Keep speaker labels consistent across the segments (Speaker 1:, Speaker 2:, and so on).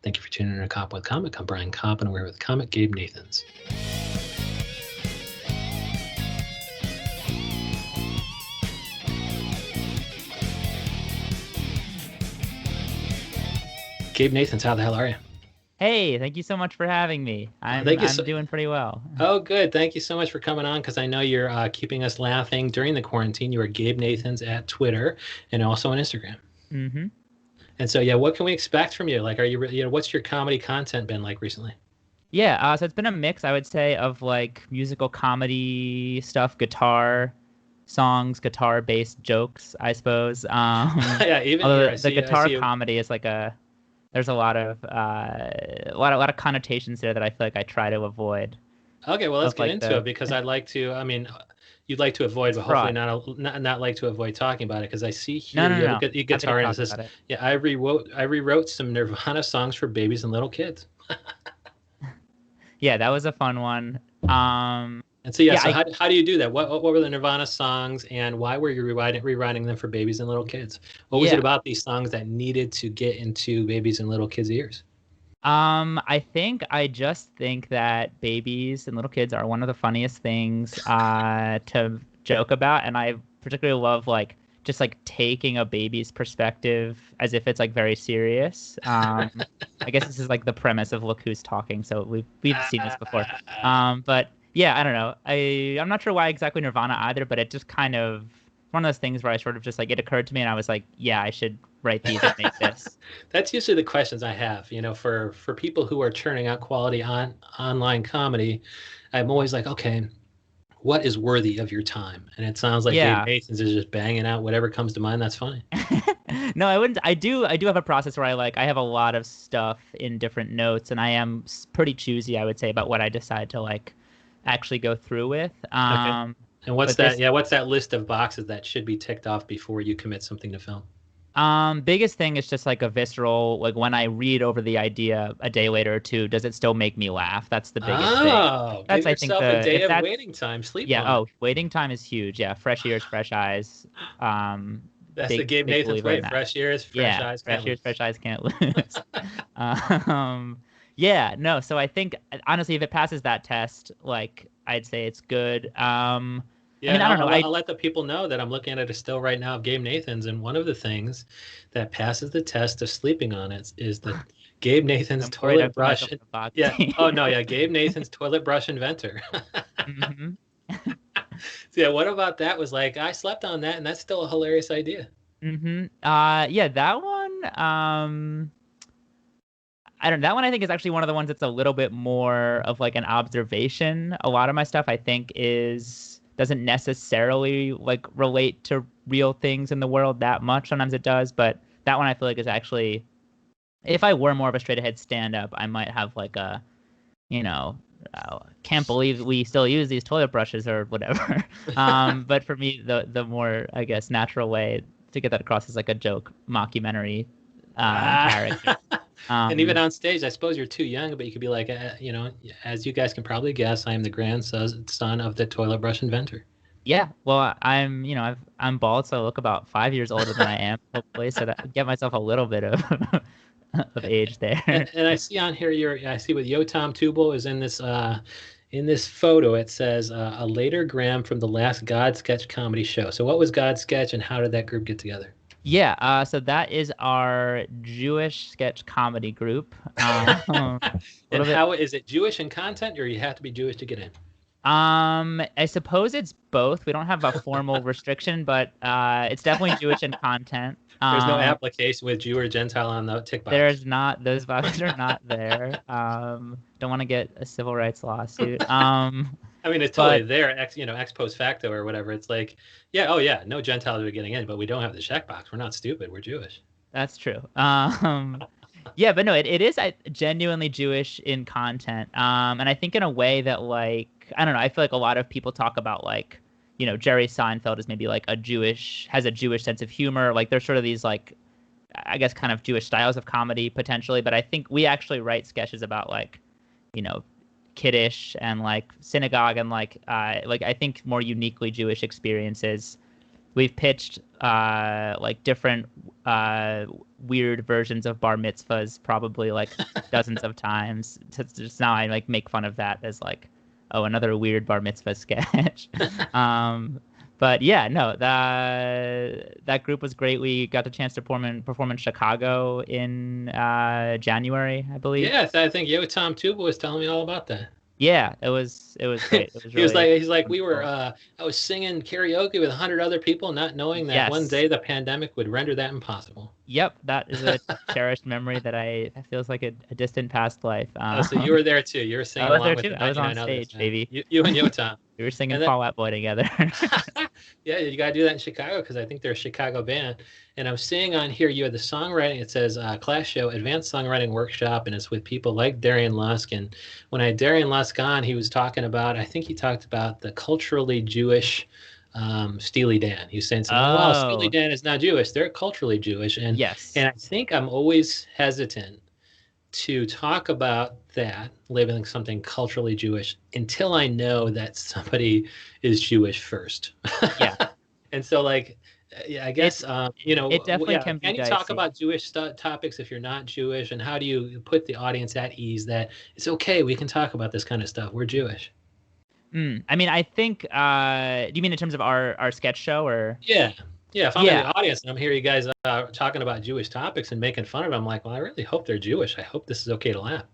Speaker 1: Thank you for tuning in to Cop with Comic. I'm Brian Koppen, and we're here with comic Gabe Nathans. Gabe Nathans, how the hell are you?
Speaker 2: Hey, thank you so much for having me. I'm doing pretty well.
Speaker 1: Oh, good. Thank you so much for coming on, because I know you're keeping us laughing during the quarantine. You are Gabe Nathans at Twitter and also on Instagram.
Speaker 2: Mm-hmm.
Speaker 1: And so, yeah, what can we expect from you? Like, what's your comedy content been like recently?
Speaker 2: Yeah, so it's been a mix, I would say, of like musical comedy stuff, guitar songs, guitar-based jokes, I suppose.
Speaker 1: Yeah, even
Speaker 2: Although
Speaker 1: here,
Speaker 2: the guitar
Speaker 1: you.
Speaker 2: comedy is like there's a lot of connotations there that I feel like I try to avoid.
Speaker 1: Okay, well, let's
Speaker 2: Of
Speaker 1: get
Speaker 2: like
Speaker 1: into it, because I'd like to. I mean, you'd like to avoid, but hopefully
Speaker 2: broad.
Speaker 1: not like to avoid talking about it, because I see here
Speaker 2: No,
Speaker 1: you have
Speaker 2: no.
Speaker 1: a
Speaker 2: Happy to
Speaker 1: guitar, and it
Speaker 2: talk
Speaker 1: says,
Speaker 2: about it.
Speaker 1: yeah, I rewrote some Nirvana songs for babies and little kids.
Speaker 2: Yeah, that was a fun one.
Speaker 1: And so, yeah,
Speaker 2: Yeah,
Speaker 1: so how do you do that? What were the Nirvana songs, and why were you rewriting them for babies and little kids? What was it
Speaker 2: yeah.
Speaker 1: about these songs that needed to get into babies and little kids' ears?
Speaker 2: I just think that babies and little kids are one of the funniest things to joke about, and I particularly love like just like taking a baby's perspective as if it's like very serious. I guess this is like the premise of Look Who's Talking, so we've seen this before. But yeah, I don't know. I'm not sure why exactly Nirvana either, but it just kind of one of those things where I sort of just like it occurred to me, and I was like, yeah, I should write these and make this.
Speaker 1: That's usually the questions I have, for people who are churning out quality online comedy. I'm always like, okay, what is worthy of your time? And it sounds like Gabe
Speaker 2: Yeah.
Speaker 1: Nathans is just banging out whatever comes to mind. That's funny.
Speaker 2: No, I wouldn't. I do have a process where I have a lot of stuff in different notes, and I am pretty choosy, I would say, about what I decide to like actually go through with.
Speaker 1: Okay. And what's
Speaker 2: But
Speaker 1: that?
Speaker 2: this
Speaker 1: Yeah, what's that list of boxes that should be ticked off before you commit something to film?
Speaker 2: biggest thing is just like a visceral, like when I read over the idea a day later or two, does it still make me laugh? That's the biggest thing.
Speaker 1: Oh, give
Speaker 2: That's I think
Speaker 1: yourself a
Speaker 2: the
Speaker 1: day
Speaker 2: if
Speaker 1: of
Speaker 2: that's
Speaker 1: waiting time. Sleep
Speaker 2: yeah.
Speaker 1: on it.
Speaker 2: Oh, waiting time is huge. Yeah, fresh ears, fresh eyes.
Speaker 1: That's the
Speaker 2: Big
Speaker 1: Gabe
Speaker 2: big
Speaker 1: Nathans
Speaker 2: believer in
Speaker 1: way.
Speaker 2: that.
Speaker 1: Fresh ears, fresh
Speaker 2: Yeah,
Speaker 1: eyes, can't
Speaker 2: fresh ears,
Speaker 1: lose.
Speaker 2: fresh eyes can't lose. um, yeah, no. So I think honestly, if it passes that test, like I'd say it's good. I
Speaker 1: Yeah,
Speaker 2: mean,
Speaker 1: and
Speaker 2: I don't know.
Speaker 1: I'll let the people know that I'm looking at a still right now of Gabe Nathans, and one of the things that passes the test of sleeping on it is the Gabe Nathans
Speaker 2: I'm worried I
Speaker 1: toilet
Speaker 2: put myself
Speaker 1: brush.
Speaker 2: in a box.
Speaker 1: Yeah. Oh no, yeah, Gabe Nathans toilet brush inventor.
Speaker 2: hmm
Speaker 1: So, yeah, what about that was like, I slept on that, and that's still a hilarious idea.
Speaker 2: Yeah, that one. I don't. That one I think is actually one of the ones that's a little bit more of like an observation. A lot of my stuff I think is doesn't necessarily like relate to real things in the world that much. Sometimes it does, but that one I feel like is actually if I were more of a straight ahead stand up, I might have like a, you know, can't believe we still use these toilet brushes or whatever. But for me, the more I guess natural way to get that across is like a joke mockumentary character.
Speaker 1: And even
Speaker 2: Um,
Speaker 1: on stage, I suppose you're too young, but you could be like, as you guys can probably guess, I am the grandson of the toilet brush inventor.
Speaker 2: yeah, well, I'm bald, so I look about 5 years older than I am, hopefully, so that I get myself a little bit of of age there.
Speaker 1: And I see on here, I see with Yotam Tubal is in this photo. It says a later gram from the last God Sketch comedy show. So what was God Sketch, and how did that group get together?
Speaker 2: Yeah, so that is our Jewish sketch comedy group. A
Speaker 1: And
Speaker 2: little bit.
Speaker 1: how is it Jewish in content, or you have to be Jewish to get in?
Speaker 2: I suppose it's both. We don't have a formal restriction, but it's definitely Jewish in content.
Speaker 1: There's no application with Jew or Gentile on the tick box.
Speaker 2: There's not, those boxes are not there. Don't want to get a civil rights lawsuit.
Speaker 1: I mean, it's totally
Speaker 2: But
Speaker 1: there, ex post facto or whatever. It's like, yeah, oh yeah, no Gentiles are getting in, but we don't have the checkbox. We're not stupid. We're Jewish.
Speaker 2: that's true. Yeah, but no, it is genuinely Jewish in content. And I think in a way that like, I don't know, I feel like a lot of people talk about like, Jerry Seinfeld is maybe like has a Jewish sense of humor. Like there's sort of these like, I guess kind of Jewish styles of comedy potentially. But I think we actually write sketches about like, you know, Kiddush and like synagogue and like I think more uniquely Jewish experiences we've pitched like different weird versions of bar mitzvahs probably like dozens of times. Just now I like make fun of that as like, oh, another weird bar mitzvah sketch. But yeah, no, that group was great. We got the chance to perform in Chicago in January, I believe.
Speaker 1: Yes, I think Tom Tuba was telling me all about that.
Speaker 2: Yeah, it was great. It was
Speaker 1: He's like we were I was singing karaoke with 100 other people, not knowing that one day the pandemic would render that impossible.
Speaker 2: Yep, that is a cherished memory that feels like a distant past life.
Speaker 1: So you were there too. You were singing along with the 99
Speaker 2: I was on
Speaker 1: others,
Speaker 2: stage, baby.
Speaker 1: You and Tom.
Speaker 2: We were singing Fall Out Boy together.
Speaker 1: Yeah, you got to do that in Chicago because I think they're a Chicago band. And I'm seeing on here you had the songwriting. It says class show, advanced songwriting workshop, and it's with people like Darian Lusk. And when I had Darian Lusk on, he was talking about, I think he talked about the culturally Jewish Steely Dan. He was saying something, well, Steely Dan is not Jewish. They're culturally Jewish. And
Speaker 2: yes.
Speaker 1: And I think I'm always hesitant to talk about that, labeling something culturally Jewish, until I know that somebody is Jewish first.
Speaker 2: Yeah.
Speaker 1: And so, like, yeah, I guess,
Speaker 2: it definitely can be
Speaker 1: Can you
Speaker 2: dicey.
Speaker 1: talk about Jewish topics if you're not Jewish? And how do you put the audience at ease that it's okay, we can talk about this kind of stuff. We're Jewish.
Speaker 2: I mean, I think, do you mean in terms of our sketch show or?
Speaker 1: Yeah. Yeah, if I'm in the audience and I'm hearing you guys talking about Jewish topics and making fun of them, I'm like, well, I really hope they're Jewish. I hope this is okay to laugh.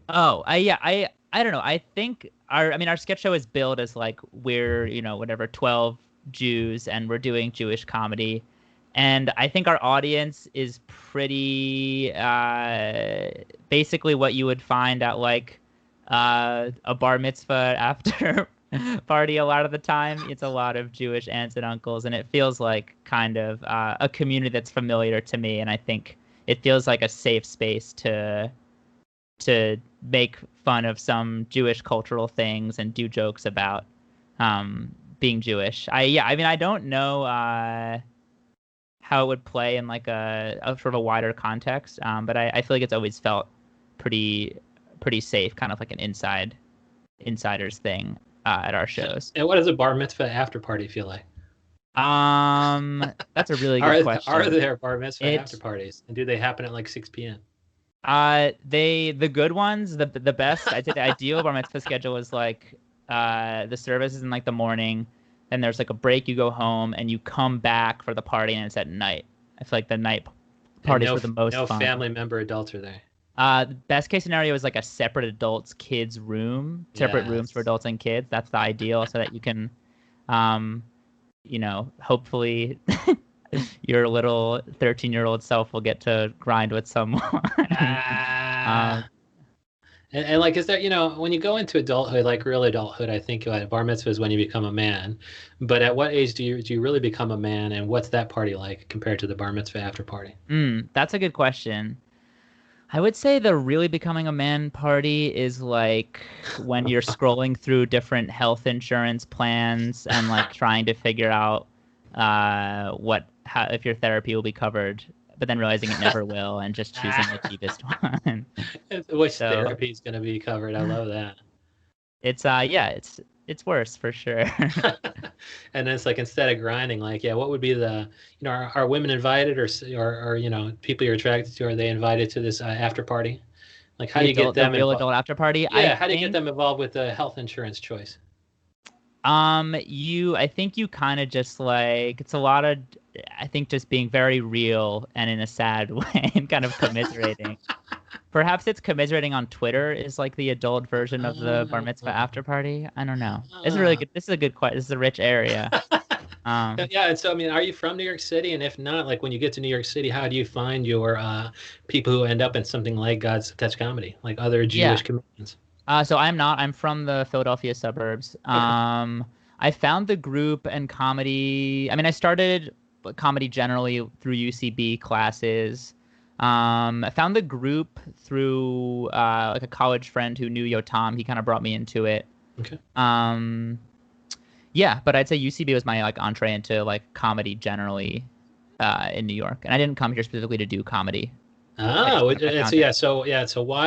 Speaker 2: Oh, I don't know. I think our sketch show is billed as like we're, 12 Jews and we're doing Jewish comedy. And I think our audience is pretty basically what you would find at like a bar mitzvah after party a lot of the time. It's a lot of Jewish aunts and uncles, and it feels like kind of a community that's familiar to me, and I think it feels like a safe space to make fun of some Jewish cultural things and do jokes about being Jewish. I don't know how it would play in like a sort of a wider context, but I feel like it's always felt pretty safe, kind of like an insiders thing at our shows.
Speaker 1: And what does a bar mitzvah after party feel like?
Speaker 2: That's a really good question.
Speaker 1: Are there bar mitzvah after parties, and do they happen at like 6 p.m.?
Speaker 2: The good ones, the best. I'd say the ideal bar mitzvah schedule is like the service is in like the morning, then there's like a break, you go home, and you come back for the party, and it's at night. I feel like the night parties were the most fun.
Speaker 1: No family member adults are there.
Speaker 2: The best case scenario is like a separate adults kids room, separate rooms for adults and kids. That's the ideal, so that you can, hopefully your little 13-year-old self will get to grind with someone.
Speaker 1: And like, is there, when you go into adulthood, like real adulthood, I think bar mitzvah is when you become a man. But at what age do you really become a man, and what's that party like compared to the bar mitzvah after party?
Speaker 2: That's a good question. I would say the really becoming a man party is like when you're scrolling through different health insurance plans and like trying to figure out if your therapy will be covered, but then realizing it never will and just choosing the cheapest one.
Speaker 1: Which therapy is going to be covered? I love that.
Speaker 2: It's worse for sure.
Speaker 1: And then it's like, instead of grinding, like, what would be the, are women invited, or people you're attracted to, are they invited to this after party? Like, how do you get them
Speaker 2: real adult after party?
Speaker 1: Yeah, how do you get them involved with the health insurance choice?
Speaker 2: I think you kind of just like, it's a lot of, I think, just being very real and in a sad way and kind of commiserating. Perhaps it's commiserating on Twitter is like the adult version of the bar mitzvah after party. I don't know. This is really good. This is a good question. This is a rich area.
Speaker 1: Yeah, and so, I mean, are you from New York City? And if not, like, when you get to New York City, how do you find your people who end up in something like God's Sketch Comedy, like other Jewish comedians?
Speaker 2: So I'm not. I'm from the Philadelphia suburbs. I found the group and comedy. I mean, I started comedy generally through UCB classes. I found the group through like a college friend who knew Yotam. He kind of brought me into it.
Speaker 1: Okay.
Speaker 2: Yeah, but I'd say UCB was my like entree into like comedy generally in New York, and I didn't come here specifically to do comedy.
Speaker 1: So why,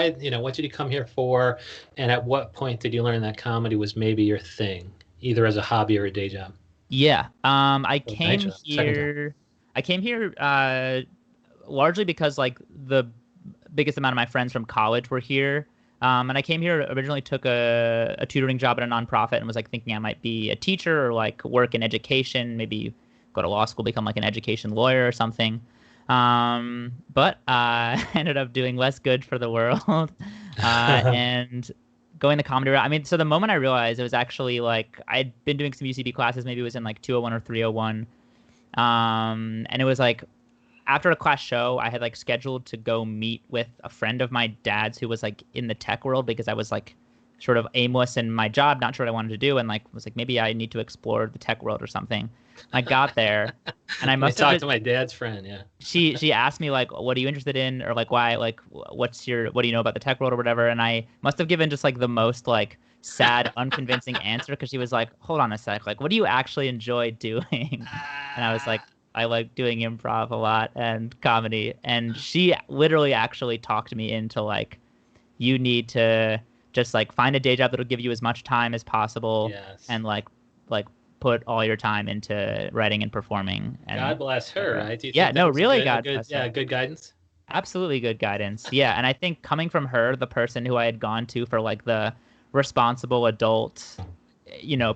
Speaker 1: what did you come here for, and at what point did you learn that comedy was maybe your thing, either as a hobby or a day job?
Speaker 2: Yeah. I
Speaker 1: Well, night
Speaker 2: came
Speaker 1: job, second job.
Speaker 2: here. I came here largely because like the biggest amount of my friends from college were here. And I came here originally took a tutoring job at a nonprofit and was like thinking I might be a teacher or like work in education, maybe go to law school, become like an education lawyer or something. But I ended up doing less good for the world and going the comedy route. I mean, so the moment I realized it was actually like I'd been doing some UCB classes, maybe it was in like 201 or 301. And it was like after a class show, I had like scheduled to go meet with a friend of my dad's who was like in the tech world because I was like sort of aimless in my job, not sure what I wanted to do, and like was like maybe I need to explore the tech world or something. I got there, and I
Speaker 1: Let me
Speaker 2: must have
Speaker 1: talk
Speaker 2: just
Speaker 1: to my dad's friend. Yeah.
Speaker 2: she asked me like what are you interested in or like why like what do you know about the tech world or whatever, and I must have given just like the most like sad unconvincing answer because she was like hold on a sec, like what do you actually enjoy doing? And I was like I like doing improv a lot and comedy, and she literally actually talked me into like you need to just like find a day job that'll give you as much time as possible
Speaker 1: Yes.
Speaker 2: and like put all your time into writing and performing and
Speaker 1: God bless her,
Speaker 2: etc.
Speaker 1: right? Do you
Speaker 2: Yeah,
Speaker 1: think that
Speaker 2: no,
Speaker 1: was a
Speaker 2: really,
Speaker 1: good,
Speaker 2: God bless
Speaker 1: yeah,
Speaker 2: her.
Speaker 1: good guidance?
Speaker 2: Absolutely good guidance. Yeah, and I think coming from her, the person who I had gone to for like the responsible adult,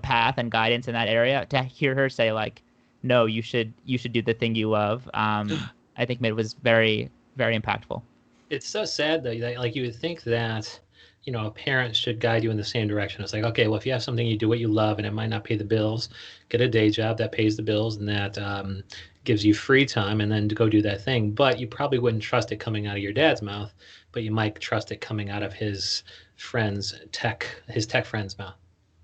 Speaker 2: path and guidance in that area, to hear her say like, "No, you should do the thing you love." I think it was very very impactful.
Speaker 1: It's so sad though, that like you would think that, a parent should guide you in the same direction. It's like, okay, well, if you have something you do what you love and it might not pay the bills, get a day job that pays the bills and that gives you free time and then to go do that thing. But you probably wouldn't trust it coming out of your dad's mouth, but you might trust it coming out of his tech friend's mouth.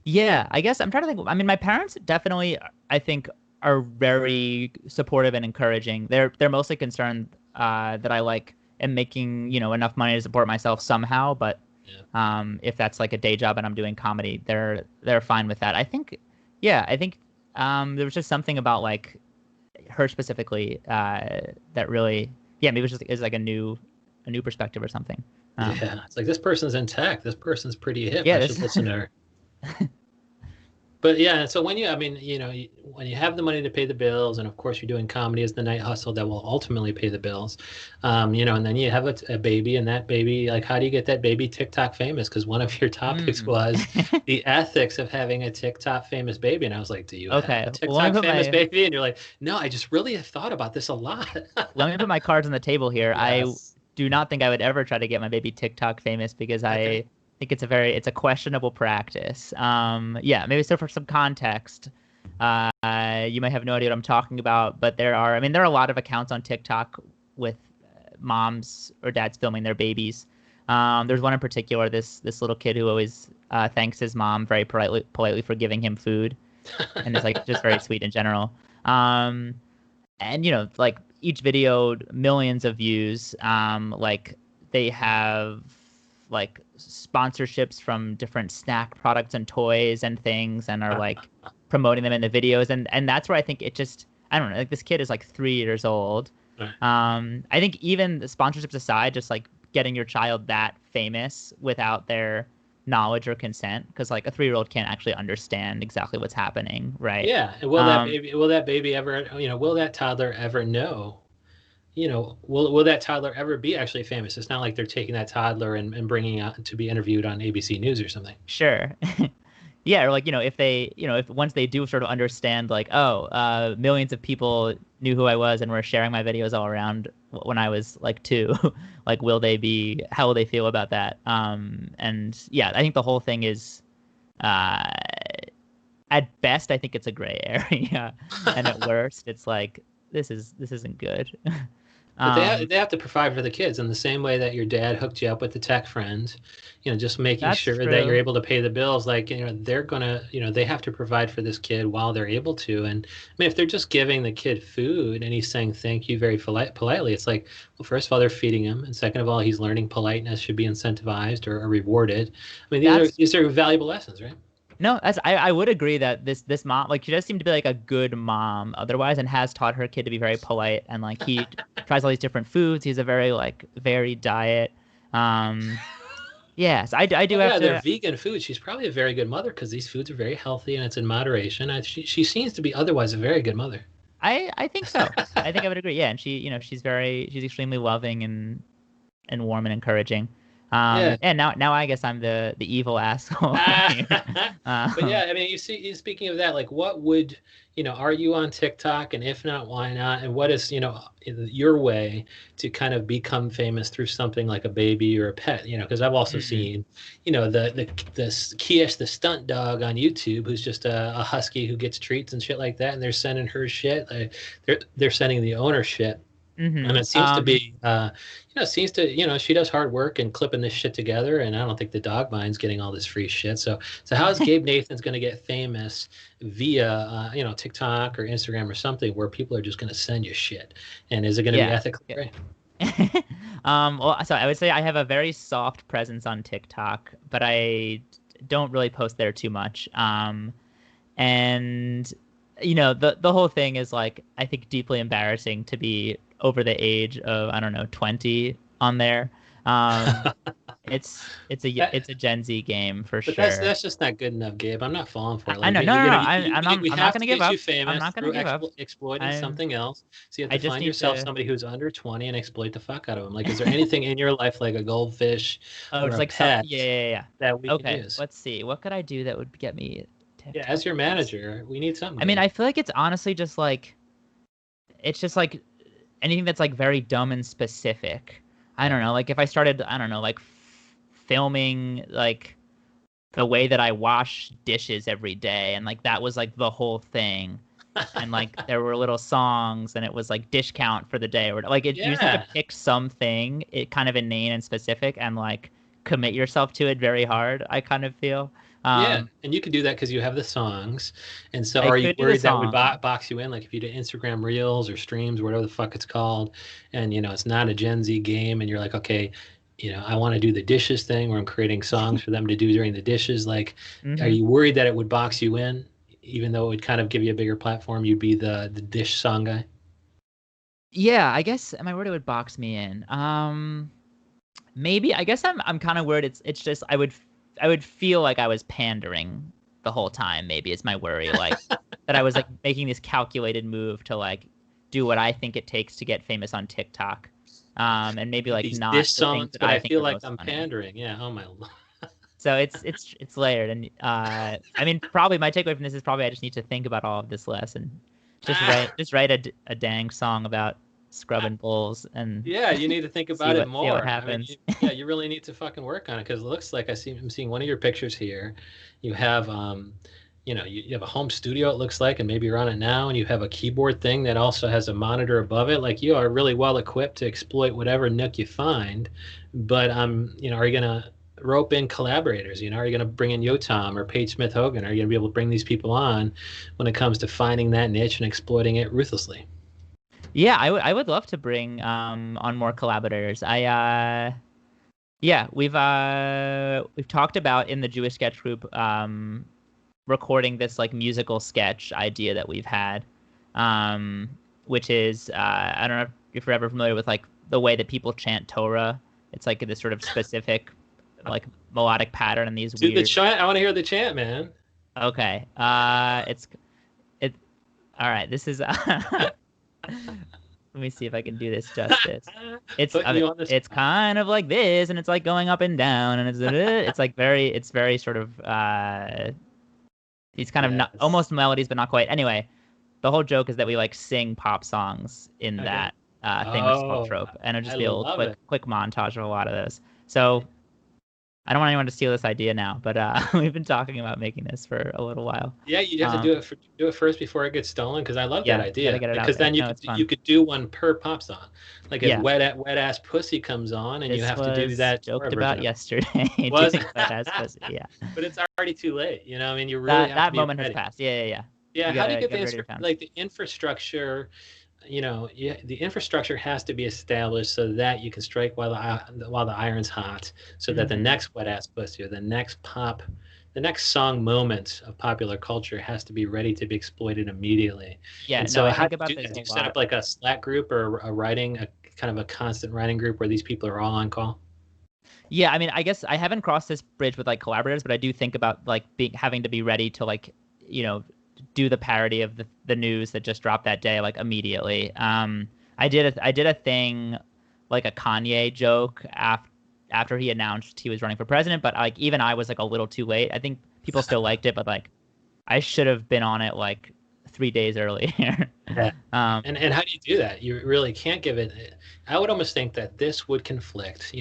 Speaker 2: Yeah, I guess I'm trying to think. I mean, my parents definitely, I think, are very supportive and encouraging. They're mostly concerned that I like am making enough money to support myself somehow. But
Speaker 1: Yeah.
Speaker 2: if that's like a day job and I'm doing comedy, they're fine with that. I think, yeah, I think there was just something about like her specifically that really, yeah, maybe it was just is like a new perspective or something.
Speaker 1: Yeah. It's like this person's in tech. This person's pretty hip.
Speaker 2: Yeah,
Speaker 1: I
Speaker 2: this
Speaker 1: should listen to her. But yeah, so when you, I mean, when you have the money to pay the bills, and of course you're doing comedy as the night hustle that will ultimately pay the bills, and then you have a baby, and that baby, like, how do you get that baby TikTok famous? Because one of your topics
Speaker 2: Mm.
Speaker 1: was the ethics of having a TikTok famous baby, and I was like, do you have
Speaker 2: Okay,
Speaker 1: a
Speaker 2: well, let me
Speaker 1: TikTok
Speaker 2: put
Speaker 1: famous
Speaker 2: my
Speaker 1: baby? And you're like, no, I just really have thought about this a lot.
Speaker 2: let me put my cards on the table here. I
Speaker 1: Yes.
Speaker 2: do not think I would ever try to get my baby TikTok famous because
Speaker 1: Okay.
Speaker 2: I think it's a questionable practice. Yeah, maybe so for some context, you might have no idea what I'm talking about, but there are a lot of accounts on TikTok with moms or dads filming their babies. There's one in particular, this little kid who always thanks his mom very politely for giving him food, and is like just very sweet in general. Um, and like each video millions of views, like they have like sponsorships from different snack products and toys and things and are like promoting them in the videos, and that's where I think it just I don't know, like this kid is like 3 years old.
Speaker 1: Right.
Speaker 2: I think even the sponsorships aside, just like getting your child that famous without their knowledge or consent, because like a 3-year-old can't actually understand exactly what's happening, right?
Speaker 1: Yeah. And will that baby ever, will that toddler ever know? Will that toddler ever be actually famous? It's not like they're taking that toddler and bringing out to be interviewed on ABC News or something.
Speaker 2: Sure. Yeah, or like, if they, if once they do sort of understand like, oh, millions of people knew who I was and were sharing my videos all around when I was like 2, like how will they feel about that? And yeah, I think the whole thing is uh at best I think it's a gray area. And at worst it's like this isn't good.
Speaker 1: But
Speaker 2: Um,
Speaker 1: they have to provide for the kids in the same way that your dad hooked you up with the tech friend, just making
Speaker 2: that's
Speaker 1: sure that you're
Speaker 2: true.
Speaker 1: able to pay the bills. Like, they're gonna, they have to provide for this kid while they're able to. And I mean, if they're just giving the kid food and he's saying thank you very politely, it's like, well, first of all, they're feeding him, and second of all, he's learning politeness should be incentivized or rewarded. I mean,
Speaker 2: That's
Speaker 1: these are valuable lessons, right?
Speaker 2: No, I would agree that this mom, like, she does seem to be like a good mom otherwise, and has taught her kid to be very polite, and like he tries all these different foods. He's a very like varied diet. Um Yes, I do
Speaker 1: Oh
Speaker 2: have
Speaker 1: yeah, they're
Speaker 2: to.
Speaker 1: vegan foods. She's probably a very good mother because these foods are very healthy and it's in moderation. She seems to be otherwise a very good mother.
Speaker 2: I think so. I think I would agree. Yeah, and she's extremely loving and warm and encouraging.
Speaker 1: Yeah.
Speaker 2: And now I guess I'm the evil asshole here.
Speaker 1: But
Speaker 2: Um,
Speaker 1: yeah, I mean, speaking of that, like, what would, are you on TikTok? And if not, why not? And what is, your way to kind of become famous through something like a baby or a pet? Because I've also
Speaker 2: mm,
Speaker 1: seen, the Kish, the stunt dog on YouTube, who's just a husky who gets treats and shit like that, and they're sending her shit. Like, they're sending the owner shit. And
Speaker 2: hmm
Speaker 1: it seems to be, she does hard work and clipping this shit together. And I don't think the dog mind's getting all this free shit. So how is Gabe Nathan's going to get famous via, TikTok or Instagram or something where people are just going to send you shit? And is it going to be
Speaker 2: yeah.
Speaker 1: ethically
Speaker 2: Yeah.
Speaker 1: right?
Speaker 2: Well, so I would say I have a very soft presence on TikTok, but I don't really post there too much. And the whole thing is like I think deeply embarrassing to be over the age of I don't know 20 on there. Um,
Speaker 1: That-
Speaker 2: it's a Gen Z game for
Speaker 1: but
Speaker 2: sure.
Speaker 1: that's just not good enough, Gabe. I'm not falling for it.
Speaker 2: I
Speaker 1: Like,
Speaker 2: know, no, no, no.
Speaker 1: we
Speaker 2: I'm not
Speaker 1: have
Speaker 2: gonna
Speaker 1: to
Speaker 2: give
Speaker 1: get you
Speaker 2: up. I'm
Speaker 1: famous
Speaker 2: not gonna
Speaker 1: through
Speaker 2: give up.
Speaker 1: exploiting
Speaker 2: I
Speaker 1: something else. So you have
Speaker 2: I
Speaker 1: to
Speaker 2: just
Speaker 1: find
Speaker 2: need
Speaker 1: yourself
Speaker 2: to.
Speaker 1: somebody who's under 20 and exploit the fuck out of them. Like, is there anything in your life, like a goldfish
Speaker 2: Oh,
Speaker 1: or
Speaker 2: just
Speaker 1: a
Speaker 2: like some.
Speaker 1: pet,
Speaker 2: Yeah, yeah, yeah.
Speaker 1: that we could
Speaker 2: Okay,
Speaker 1: use?
Speaker 2: let's see. What could I do that would get me
Speaker 1: Yeah,
Speaker 2: TikTok
Speaker 1: as your
Speaker 2: views?
Speaker 1: manager, we need something
Speaker 2: I mean,
Speaker 1: good.
Speaker 2: I feel like it's honestly just like it's just like anything that's like very dumb and specific. I don't know. Like if I started, I don't know, like filming like the way that I wash dishes every day, and like that was like the whole thing. And like there were little songs, and it was like dish count for the day, or like you just need to
Speaker 1: Yeah,
Speaker 2: pick something, it kind of inane and specific, and like commit yourself to it very hard. I kind of feel.
Speaker 1: yeah,
Speaker 2: Um,
Speaker 1: and you can do that because you have the songs. And so,
Speaker 2: I
Speaker 1: are you
Speaker 2: could do the
Speaker 1: worried that would
Speaker 2: song.
Speaker 1: box you in? Like if you did Instagram Reels or streams, whatever the fuck it's called, and it's not a Gen Z game, and you're like, okay, I want to do the dishes thing where I'm creating songs for them to do during the dishes. Like, are
Speaker 2: hmm
Speaker 1: you worried that it would box you in, even though it would kind of give you a bigger platform? You'd be the dish song guy.
Speaker 2: Yeah, I guess. Am I worried it would box me in? Maybe. I guess I'm kind of worried. It's just I would feel like I was pandering the whole time. Maybe is my worry, like that I was like making this calculated move to like do what I think it takes to get famous on TikTok, and maybe like
Speaker 1: These dish
Speaker 2: not the things
Speaker 1: songs,
Speaker 2: that
Speaker 1: but
Speaker 2: I
Speaker 1: I
Speaker 2: think
Speaker 1: feel
Speaker 2: are
Speaker 1: like
Speaker 2: most
Speaker 1: I'm
Speaker 2: funny.
Speaker 1: pandering. Yeah. Oh my.
Speaker 2: So it's layered, and I mean probably my takeaway from this is probably I just need to think about all of this less and just write a dang song about scrubbing bowls and
Speaker 1: Yeah, you need to think
Speaker 2: see
Speaker 1: about it
Speaker 2: what
Speaker 1: more. I mean,
Speaker 2: happens.
Speaker 1: yeah, you really need to fucking work on it because it looks like I'm seeing one of your pictures here. You have, you have a home studio, it looks like, and maybe you're on it now, and you have a keyboard thing that also has a monitor above it. Like you are really well equipped to exploit whatever nook you find. But are you gonna rope in collaborators? Are you gonna bring in Yotam or Paige Smith Hogan? Are you gonna be able to bring these people on when it comes to finding that niche and exploiting it ruthlessly?
Speaker 2: Yeah, I would love to bring on more collaborators. Yeah, we've talked about in the Jewish sketch group recording this like musical sketch idea that we've had, um which is I don't know if you're ever familiar with like the way that people chant Torah. It's like this sort of specific like melodic pattern and these
Speaker 1: Do the
Speaker 2: weird.
Speaker 1: chant. I want to hear the chant, man.
Speaker 2: Okay. It all right. This is let me see if I can do this justice.
Speaker 1: Putting you on the
Speaker 2: It's
Speaker 1: spot.
Speaker 2: kind of like this, and it's like going up and down, and it's like it's very sort of these kind of not,
Speaker 1: Yes.
Speaker 2: almost melodies, but not quite. Anyway, the whole joke is that we like sing pop songs in
Speaker 1: Okay.
Speaker 2: that thing, which is called
Speaker 1: Oh,
Speaker 2: trope, and it'll
Speaker 1: I
Speaker 2: just be a little
Speaker 1: love
Speaker 2: quick
Speaker 1: it.
Speaker 2: quick montage of a lot of those. So I don't want anyone to steal this idea now, but we've been talking about making this for a little while.
Speaker 1: Yeah, you have to
Speaker 2: Um,
Speaker 1: do it first before it gets stolen because I love that
Speaker 2: yeah, got to
Speaker 1: idea
Speaker 2: get it out
Speaker 1: because
Speaker 2: there.
Speaker 1: then
Speaker 2: No, it's
Speaker 1: you
Speaker 2: fun.
Speaker 1: could do one per pop song. Like if
Speaker 2: Yeah,
Speaker 1: wet ass pussy comes on and you
Speaker 2: this
Speaker 1: have to do
Speaker 2: was
Speaker 1: that Torah
Speaker 2: joked
Speaker 1: version
Speaker 2: about
Speaker 1: of it.
Speaker 2: yesterday.
Speaker 1: Was
Speaker 2: Doing wet ass pussy. Yeah,
Speaker 1: but it's already too late. I mean, you really
Speaker 2: that
Speaker 1: have to
Speaker 2: that
Speaker 1: be
Speaker 2: moment has
Speaker 1: ready.
Speaker 2: passed. Yeah, yeah, yeah.
Speaker 1: Yeah,
Speaker 2: You
Speaker 1: how do you
Speaker 2: gotta
Speaker 1: get
Speaker 2: gotta ready your fans.
Speaker 1: the infrastructure? Yeah, the infrastructure has to be established so that you can strike while the iron's hot, so that the
Speaker 2: hmm
Speaker 1: next wet ass pussy or the next song moment of popular culture has to be ready to be exploited immediately.
Speaker 2: Yeah,
Speaker 1: And
Speaker 2: no,
Speaker 1: so,
Speaker 2: I
Speaker 1: how
Speaker 2: think
Speaker 1: do you
Speaker 2: about
Speaker 1: do
Speaker 2: this
Speaker 1: that?
Speaker 2: a
Speaker 1: Do you set
Speaker 2: lot.
Speaker 1: up like a Slack group or a kind of a constant writing group where these people are all on call?
Speaker 2: Yeah, I mean, I guess I haven't crossed this bridge with like collaborators, but I do think about like having to be ready to like, you know, do the parody of the news that just dropped that day like immediately. I did a thing like a Kanye joke after he announced he was running for president, but like even I was like a little too late. I think people still liked it, but like I should have been on it like 3 days earlier.
Speaker 1: Yeah.
Speaker 2: um,
Speaker 1: And how do you do that? You really can't give it. I would almost think that this would conflict,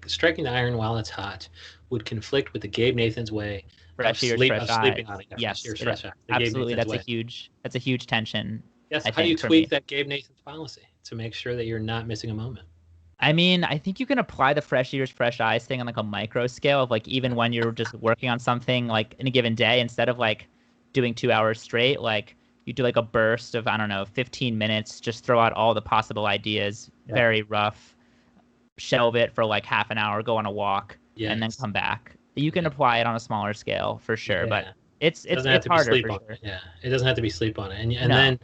Speaker 1: striking the iron while it's hot would conflict with the Gabe Nathans way of
Speaker 2: Fresh ears, fresh
Speaker 1: sleeping
Speaker 2: eyes.
Speaker 1: on it. Yeah, fresh
Speaker 2: Yes,
Speaker 1: ears, fresh eyes. The Gabe
Speaker 2: absolutely.
Speaker 1: Nathans way.
Speaker 2: That's a huge tension.
Speaker 1: Yes.
Speaker 2: I
Speaker 1: How do you
Speaker 2: think for me.
Speaker 1: tweak that Gabe Nathans policy to make sure that you're not missing a moment?
Speaker 2: I mean, I think you can apply the fresh ears, fresh eyes thing on like a micro scale of like even when you're just working on something like in a given day, instead of like doing 2 hours straight, like you do like a burst of, I don't know, 15 minutes, just throw out all the possible ideas, very rough, shelve it for like half an hour, go on a walk, and then come back. You can apply it on a smaller scale for sure, but it's harder for sure.
Speaker 1: Yeah, it doesn't have to be sleep on it, and then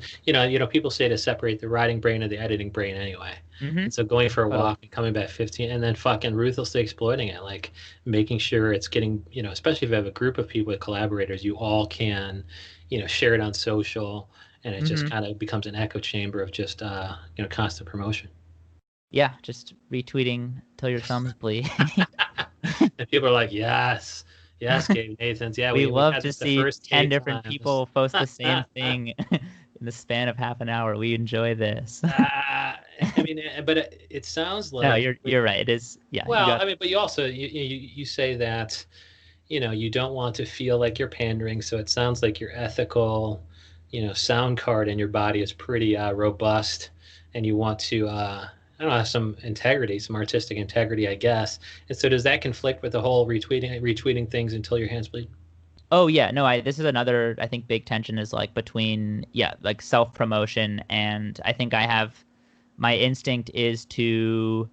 Speaker 1: people say to separate the writing brain and the editing brain anyway. And so going for a walk and coming back 15, and then fucking ruthlessly exploiting it, like making sure it's getting, especially if you have a group of people with collaborators, you all can, share it on social, and it just kind of becomes an echo chamber of just constant promotion.
Speaker 2: Yeah, just retweeting till your thumbs bleed.
Speaker 1: And people are like, yes, Gabe Nathans. Yeah,
Speaker 2: we love to see 10 different people post the same thing in the span of half an hour. We enjoy this.
Speaker 1: I mean, but it sounds like.
Speaker 2: No, you're right. It is. Yeah.
Speaker 1: Well, I mean, but you also you say that, you don't want to feel like you're pandering. So it sounds like your ethical, sound card in your body is pretty robust, and you want to. I don't know, have some integrity, some artistic integrity, I guess. And so does that conflict with the whole retweeting things until your hands bleed?
Speaker 2: Oh yeah, no, this is another, I think, big tension is like between, like self-promotion, and I think my instinct is to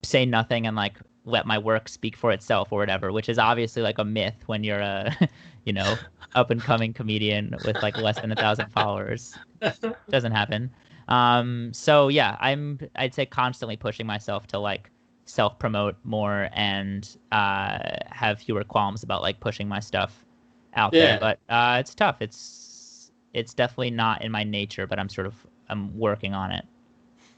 Speaker 2: say nothing and like let my work speak for itself or whatever, which is obviously like a myth when you're a, up and coming comedian with like less than 1,000 followers. Doesn't happen. So yeah, I'd say constantly pushing myself to like self-promote more and have fewer qualms about like pushing my stuff out there. But it's tough. It's definitely not in my nature, but I'm working on it.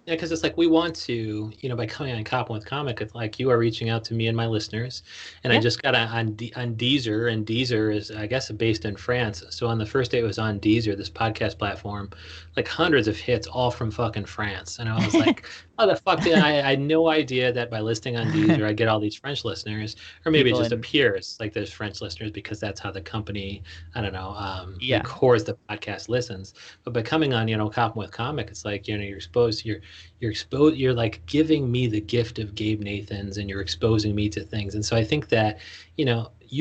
Speaker 1: Yeah, because it's like we want to, by coming on Koppen with Comic, it's like you are reaching out to me and my listeners. And I just got on Deezer, and Deezer is, I guess, based in France. So on the first day it was on Deezer, this podcast platform, like hundreds of hits, all from fucking France. And I was like, oh, the fuck did I had no idea that by listing on Deezer, I get all these French listeners, or maybe it just appears like there's French listeners because that's how the company, I don't know, records the podcast listens. But by coming on, Koppen with Comic, it's like, you're exposed to you're like giving me the gift of Gabe Nathans, and you're exposing me to things. And so I think that, you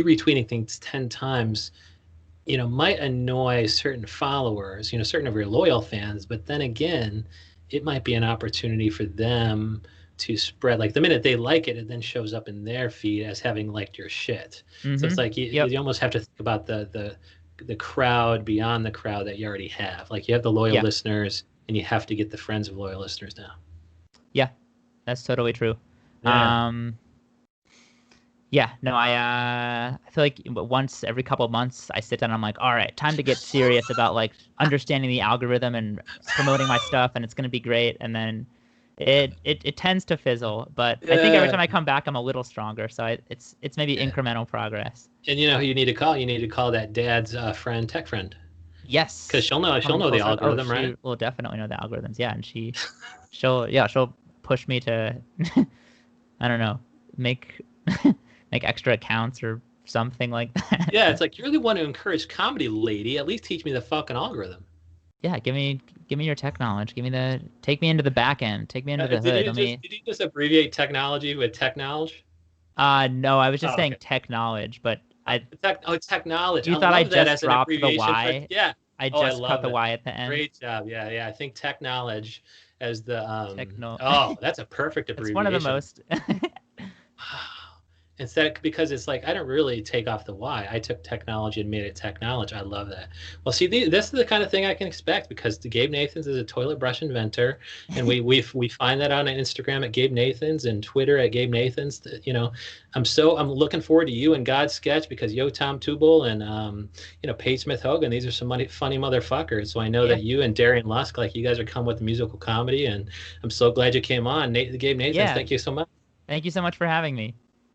Speaker 1: retweeting things 10 times, might annoy certain followers, certain of your loyal fans, but then again, it might be an opportunity for them to spread. Like the minute they like it, it then shows up in their feed as having liked your shit. So it's like you almost have to think about the crowd beyond the crowd that you already have. Like you have the loyal listeners, and you have to get the friends of loyal listeners now.
Speaker 2: Yeah, that's totally true. I feel like once every couple of months I sit down and I'm like, all right, time to get serious about like understanding the algorithm and promoting my stuff, and it's going to be great. And then it tends to fizzle, but I think every time I come back, I'm a little stronger. So it's maybe incremental progress.
Speaker 1: And who you need to call? You need to call that dad's friend, tech friend.
Speaker 2: Yes,
Speaker 1: because she'll know the algorithm, right?
Speaker 2: She will definitely know the algorithms. Yeah, and she'll push me to, I don't know, make extra accounts or something like that.
Speaker 1: Yeah, it's like, you're the one who encouraged comedy, lady. At least teach me the fucking algorithm.
Speaker 2: Yeah, give me your tech knowledge. Take me into the back end. Take me into the hood.
Speaker 1: Did you just abbreviate technology with tech knowledge?
Speaker 2: No, I was just saying tech knowledge, but
Speaker 1: technology.
Speaker 2: You thought I just dropped the Y?
Speaker 1: Yeah.
Speaker 2: I just cut the Y at the end.
Speaker 1: Great job. Yeah. I think tech knowledge as the
Speaker 2: Techno.
Speaker 1: Oh, that's a perfect abbreviation.
Speaker 2: It's one of the most.
Speaker 1: Instead, because it's like I don't really take off the Y. I took technology and made it technology. I love that. Well, see, this is the kind of thing I can expect because the Gabe Nathans is a toilet brush inventor, and we find that on Instagram at Gabe Nathans and Twitter at Gabe Nathans. You know, I'm looking forward to you and God's sketch because Yo Tom Tubal and you know, Page Smith Hogan. These are some funny motherfuckers. So I know
Speaker 2: Yeah.
Speaker 1: that you and Darian Lusk, like you guys are come with musical comedy, and I'm so glad you came on. Gabe Nathans,
Speaker 2: Yeah.
Speaker 1: thank you so much.
Speaker 2: Thank you so much for having me.